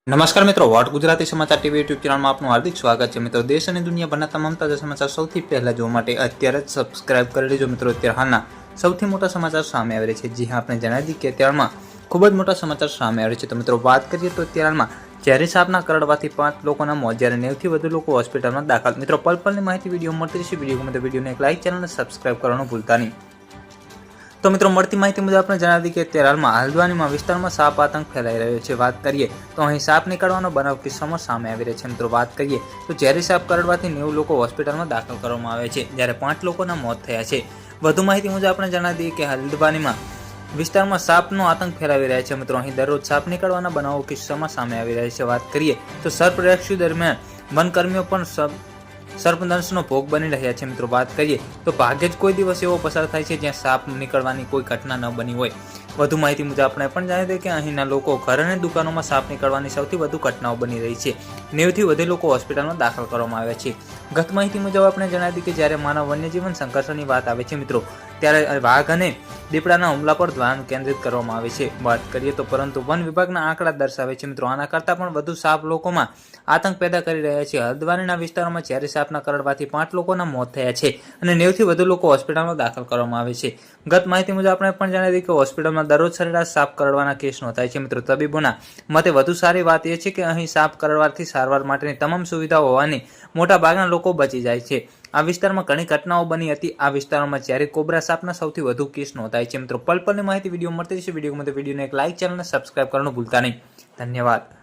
નમસ્કાર મિત્રો, વોટ ગુજરાતી સમાચાર ટીવી યુટ્યુબ ચેનલમાં આપનું હાર્દિક સ્વાગત છે। મિત્રો, દેશ અને દુનિયાભરના તમામ તાજા સમાચાર સૌથી પહેલા જોવા માટે અત્યારે જ સબસ્ક્રાઇબ કરી લેજો। મિત્રો, અત્યારે હાલના સૌથી મોટા સમાચાર સામે આવી રહ્યા છે। જી હા, આપણે જણાવી દઈએ કે અત્યારમાં ખૂબ જ મોટા સમાચાર સામે આવી રહ્યા છે। તો મિત્રો, વાત કરીએ તો અત્યારે હાલમાં ઝેરી સાપના કરડવાથી 5 લોકોના મોત, જ્યારે 90થી વધુ લોકો હોસ્પિટલમાં દાખલ। મિત્રો, પલપલની માહિતી વિડીયો મળતી રહેશે। વિડીયો ગમે તો વિડીયોને એક લાઇક, ચેનલને સબસ્ક્રાઇબ કરવાનું ભૂલતા નહીં। તો મિત્રો, મળતી માહિતી મુજબ આપણે જણાવી દઈએ કે અત્યારે હાલમાં હલ્દ્વાનીમાં વિસ્તારમાં સાપ આતંક ફેલાઈ રહ્યો છે। વાત કરીએ તો અહીં સાપ નીકળવાનો બનાવ કિસ્સામાં સામે આવી રહ્યો છે। મિત્રો, વાત કરીએ તો ઝેરી સાપ કરડવાથી 90 લોકો હોસ્પિટલમાં દાખલ કરવામાં આવે છે, જ્યારે 5 લોકોના મોત થયા છે। વધુ માહિતી મુજબ આપણે જણાવી દઈએ કે હલ્દ્વાનીમાં વિસ્તારમાં સાપનો આતંક ફેલાવી રહ્યા છે। મિત્રો, અહીં દરરોજ સાપ નીકળવાના બનાવો કિસ્સામાં સામે આવી રહ્યા છે। વાત કરીએ તો સર્પ રેસ્ક્યુ દરમિયાન વનકર્મીઓ પણ સર્પદંશનો ભોગ બની રહ્યા છે। મિત્રો, વાત કરીએ તો ભાગ્યે જ કોઈ દિવસ એવો પસાર થાય છે જ્યાં સાપ નીકળવાની કોઈ ઘટના ન બની હોય। વધુ માહિતી મુજબ આપણે પણ જાણી દઈએ કે અહીંના લોકો ઘર અને દુકાનોમાં સાપ નીકળવાની સૌથી વધુ ઘટનાઓ બની રહી છે। 90થી વધુ લોકો હોસ્પિટલમાં દાખલ કરવામાં આવ્યા છે। ગત માહિતી મુજબ આપણે જણાવી દઈએ કે જ્યારે માનવ વન્યજીવન સંઘર્ષની વાત આવે છે મિત્રો, ત્યારે વાઘ અને દીપડાના હુમલા પર ધ્યાન કેન્દ્રિત કરવામાં આવે છે। વાત કરીએ તો પરંતુ વન વિભાગના આંકડા દર્શાવે છે મિત્રો, આના કરતાં પણ વધુ સાપ લોકોમાં આતંક પેદા કરી રહ્યા છે। હલ્દ્વાનીના વિસ્તારોમાં ઝેરી સાપના કરડવાથી 5 લોકોના મોત થયા છે અને 90થી વધુ લોકો હોસ્પિટલમાં દાખલ કરવામાં આવે છે। ગત માહિતી મુજબ આપણે પણ જણાવી દઈએ કે હોસ્પિટલમાં દરરોજ સરેરાશ સાપ કરડવાના કેસ નોંધાય છે। મિત્રો, તબીબોના મતે વધુ સારી વાત એ છે કે અહીં સાપ કરડવાથી સારવાર માટેની તમામ સુવિધાઓ હોવાની મોટા ભાગના લોકો બચી જાય છે। આ વિસ્તારમાં ઘણી ઘટનાઓ બની હતી। આ વિસ્તારોમાં ઝેરી કોબરા સાપના સૌથી વધુ કેસ નોંધાય છે। મિત્રો, પલપલની માહિતી વિડીયો મળતી રહેશે। વિડીયો ગમે તો વિડીયોને એક લાઇક, ચેનલને સબસ્ક્રાઇબ કરવાનું ભૂલતા નહીં। ધન્યવાદ।